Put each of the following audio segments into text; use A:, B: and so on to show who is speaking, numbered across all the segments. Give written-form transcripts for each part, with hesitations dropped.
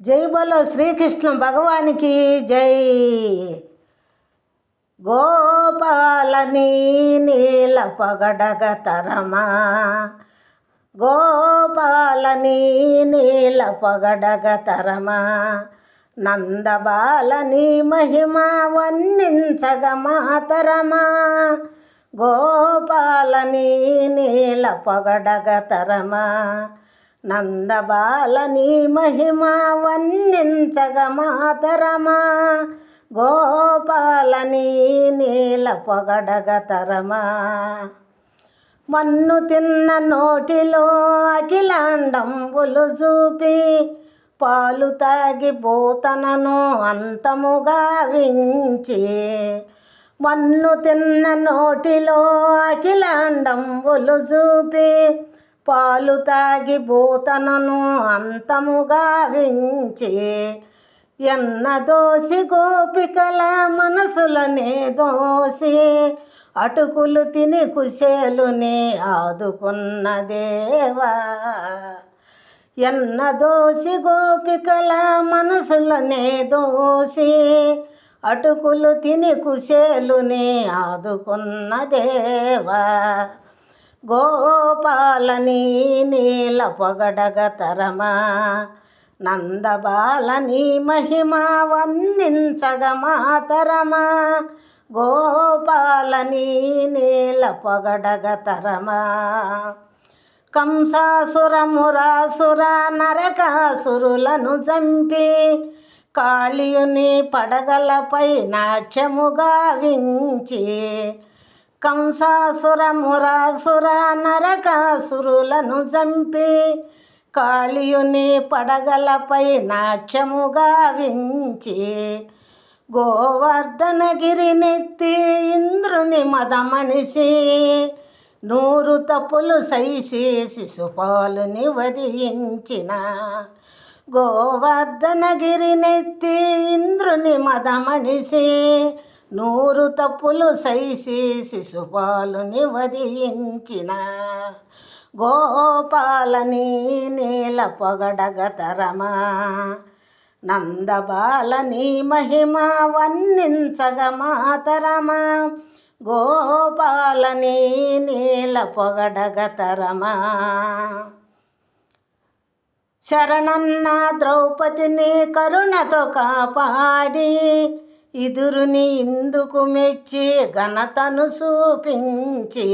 A: జై బలో శ్రీకృష్ణ భగవానికి జై. గోపాలని నీల పగడగ తరమా, గోపాలని నీల పగడగ తరమా, నందబాలని మహిమ వర్ణించగ మాతరమా, గోపాలని నీల పగడగ తరమా, నందబాలని మహిమ వర్ణించగ మాతరమా, గోపాలని నీల పొగడగ తరమా. మన్ను తిన్న నోటిలో అఖిలాండంబులు చూపి, పాలు తాగి పోతనను అంతముగా వించి, మన్ను తిన్న నోటిలో అఖిలాండంబులు చూపి, పాలు తాగి పోతనను అంతముగా వించి, ఎన్న దోసి గోపికల మనసులనే దోసి, అటుకులు తిని కుశేలుని ఆదుకున్న దేవా, ఎన్న దోసి గోపికల మనసులనే దోసి, అటుకులు తిని కుశేలుని ఆదుకున్న దేవా, గోపాలని నీల పొగడగ తరమా, నందబాలని మహిమ వర్ణించగ మాతరమా, గోపాలని నీల పొగడగ తరమా. కంసాసుర మురాసుర నరకాసురులను చంపి, కాళియుని పడగలపై నాట్యముగా వించి, కంసాసుర మురాసుర నరకాసురులను చంపి, కాళియుని పడగలపై నాట్యముగా వించి, గోవర్ధనగిరినెత్తి ఇంద్రుని మదమణిసి, 100 తప్పులు సైసి శిశుపాలుని వధించిన, గోవర్ధనగిరినెత్తి ఇంద్రుని మదమణిసి, 100 తప్పులు సైసి శిశుపాలుని వధించిన, గోపాలని నీల పొగడగ తరమా, నందబాలని మహిమ వర్ణించగ మాతరమా, గోపాలని నీల పొగడగ తరమా. శరణన్న ద్రౌపదిని కరుణతో కాపాడి, ఇదురుని ఇందుకు మెచ్చి ఘనతను చూపించి,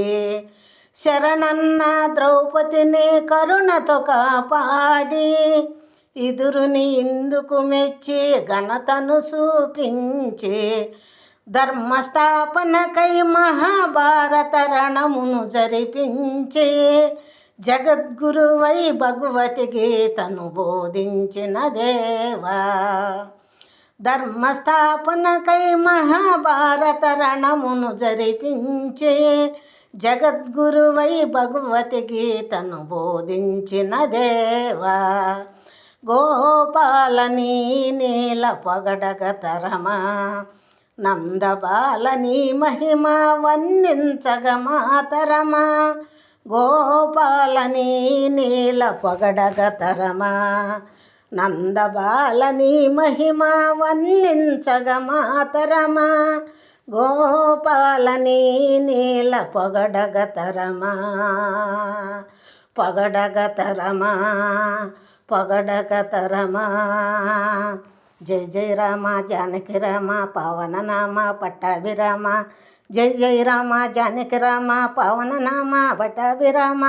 A: శరణన్న ద్రౌపదిని కరుణతో కాపాడి, ఇదురుని ఇందుకు మెచ్చి ఘనతను చూపించి, ధర్మస్థాపనకై మహాభారత రణమును జరిపించి, జగద్గురువై భగవతి గీతను బోధించిన దేవా, ధర్మస్థాపనకై మహాభారత రణమును జరిపించి, జగద్గురువై భగవతి గీతను బోధించిన దేవా, గోపాలని నీల పొగడగ తరమా, నందబాలని మహిమ వర్ణించగ మాతరమా, గోపాలని నీల పొగడగ తరమా, నందబాలని మహిమ వర్ణించగ మాతరమా, గోపాలని నీల పొగడగ తరమా, పొగడగ తరమా, పొగడగ తరమా. జై జై రామ జానకి రామ పవన నామ పట్టాభిరామ, జై జై రామ జానకి రామ పవన నామ పట్టాభిరామ,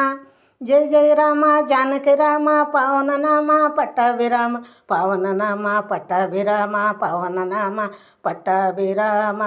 A: జై జై రామ జానకి రామ పవన నామ పట్టాభిరామ, పవన నామ పట్టాభిరామ, పవన నామ పట్టాభిరామ.